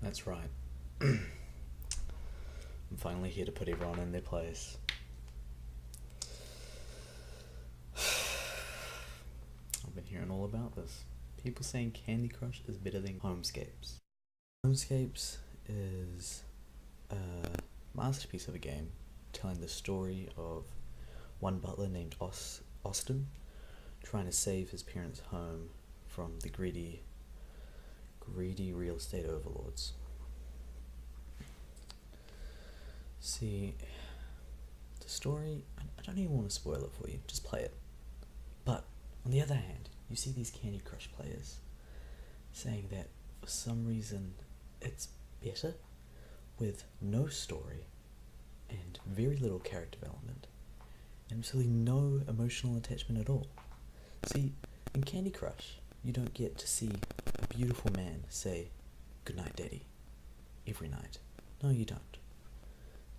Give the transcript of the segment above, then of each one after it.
That's right. I'm finally here to put everyone in their place. I've been hearing all about this. People saying Candy Crush is better than Homescapes. Homescapes is a masterpiece of a game telling the story of one butler named Austin trying to save his parents' home from the greedy real estate overlords. See, the story, I don't even want to spoil it for you, just play it. But, on the other hand, you see these Candy Crush players saying that for some reason it's better with no story and very little character development and absolutely no emotional attachment at all. See, in Candy Crush, you don't get to see a beautiful man say, "Good night, Daddy," every night. No, you don't.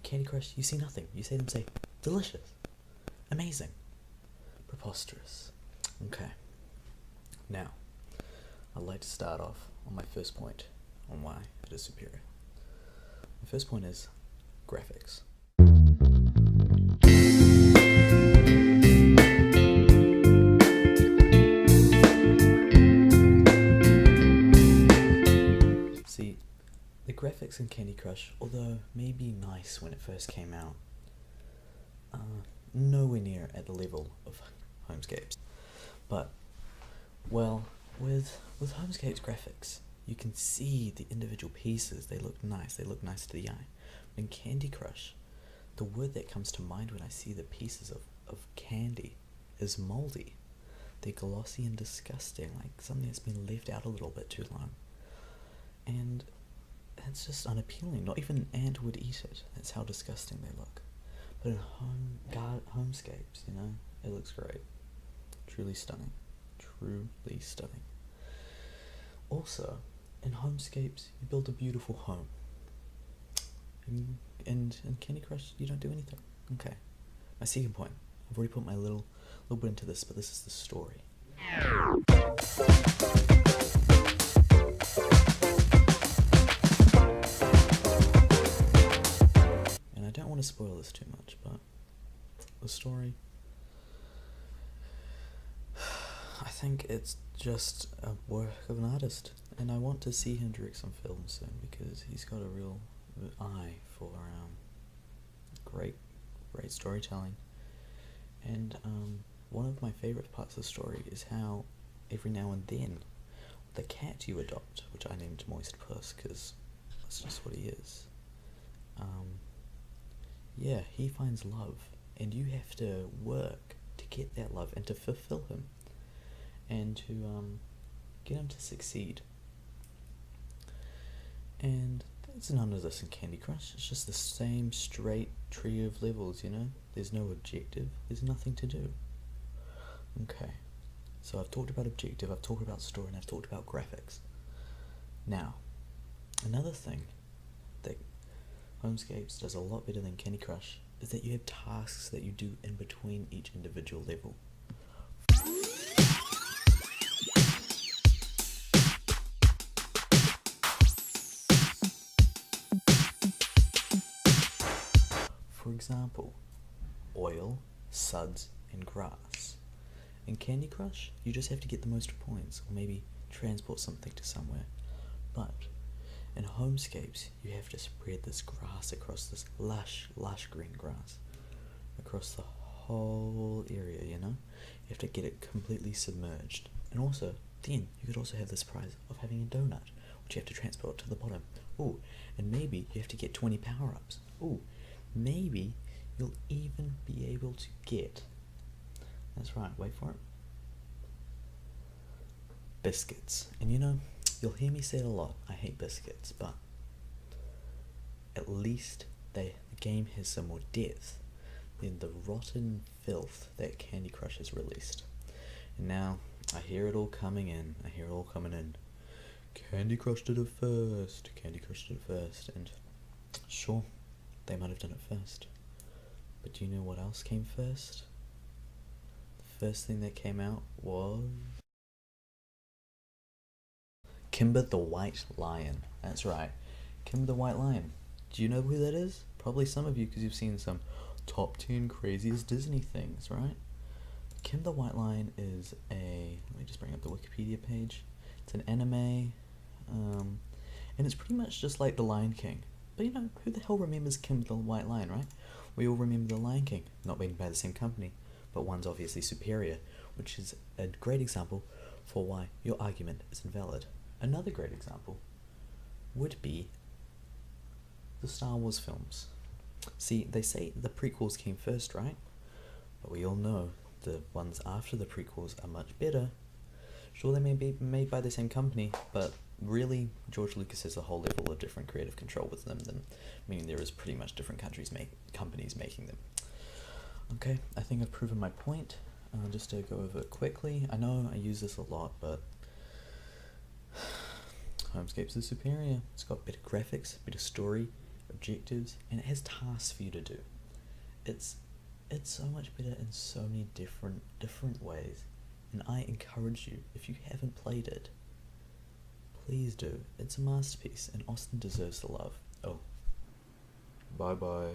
Candy Crush, you see nothing. You see them say, "Delicious," "Amazing," "Preposterous." Okay. Now, I'd like to start off on my first point on why it is superior. My first point is graphics. See, the graphics in Candy Crush, although maybe nice when it first came out, nowhere near at the level of Homescapes. But, well, with Homescapes graphics, you can see the individual pieces. They look nice to the eye. But in Candy Crush, the word that comes to mind when I see the pieces of candy is moldy. They're glossy and disgusting, like something that's been left out a little bit too long. And it's just unappealing. Not even an ant would eat it. That's how disgusting they look. But in Homescapes, it looks great. Truly stunning. Truly stunning. Also, in Homescapes, you build a beautiful home. And in Candy Crush, you don't do anything. Okay. My second point. I've already put my little bit into this, but this is the story. And I don't want to spoil this too much, but the story, I think it's just a work of an artist, and I want to see him direct some films soon because he's got a real eye for great storytelling. And one of my favourite parts of the story is how every now and then the cat you adopt, which I named Moist Puss because that's just what he is, he finds love, and you have to work to get that love and to fulfill him and to get him to succeed. And there's none of this in Candy Crush. It's just the same straight tree of levels, There's no objective. There's nothing to do. Okay. So I've talked about objective, I've talked about story, and I've talked about graphics. Now, another thing that Homescapes does a lot better than Candy Crush is that you have tasks that you do in between each individual level. For example, oil, suds, and grass. In Candy Crush, you just have to get the most points, or maybe transport something to somewhere. But in Homescapes, you have to spread this grass across this lush green grass across the whole area, You have to get it completely submerged. And also, then, you could also have this prize of having a donut, which you have to transport to the bottom. Ooh, and maybe you have to get 20 power-ups. Ooh, maybe you'll even be able to get, that's right, wait for it, biscuits. And you'll hear me say it a lot, I hate biscuits, but at least the game has some more depth than the rotten filth that Candy Crush has released. And now, I hear it all coming in, Candy Crush did it first, and sure, they might have done it first. But do you know what else came first? The first thing that came out was Kimber the White Lion. That's right. Kim the White Lion. Do you know who that is? Probably some of you, because you've seen some top 10 craziest Disney things, right? Kim the White Lion is let me just bring up the Wikipedia page. It's an anime, and it's pretty much just like The Lion King. But you know, who the hell remembers Kim the White Lion, right? We all remember The Lion King, not being by the same company, but one's obviously superior, which is a great example for why your argument is invalid. Another great example would be the Star Wars films. See, they say the prequels came first, right? But we all know the ones after the prequels are much better. Sure, they may be made by the same company, but really, George Lucas has a whole level of different creative control with them, meaning there is pretty much different companies making them. Okay, I think I've proven my point. Just to go over it quickly, I know I use this a lot, but Homescapes is superior. It's got better graphics, better story, objectives, and it has tasks for you to do. It's so much better in so many different ways, and I encourage you, if you haven't played it, please do. It's a masterpiece, and Austin deserves the love. Oh, bye bye.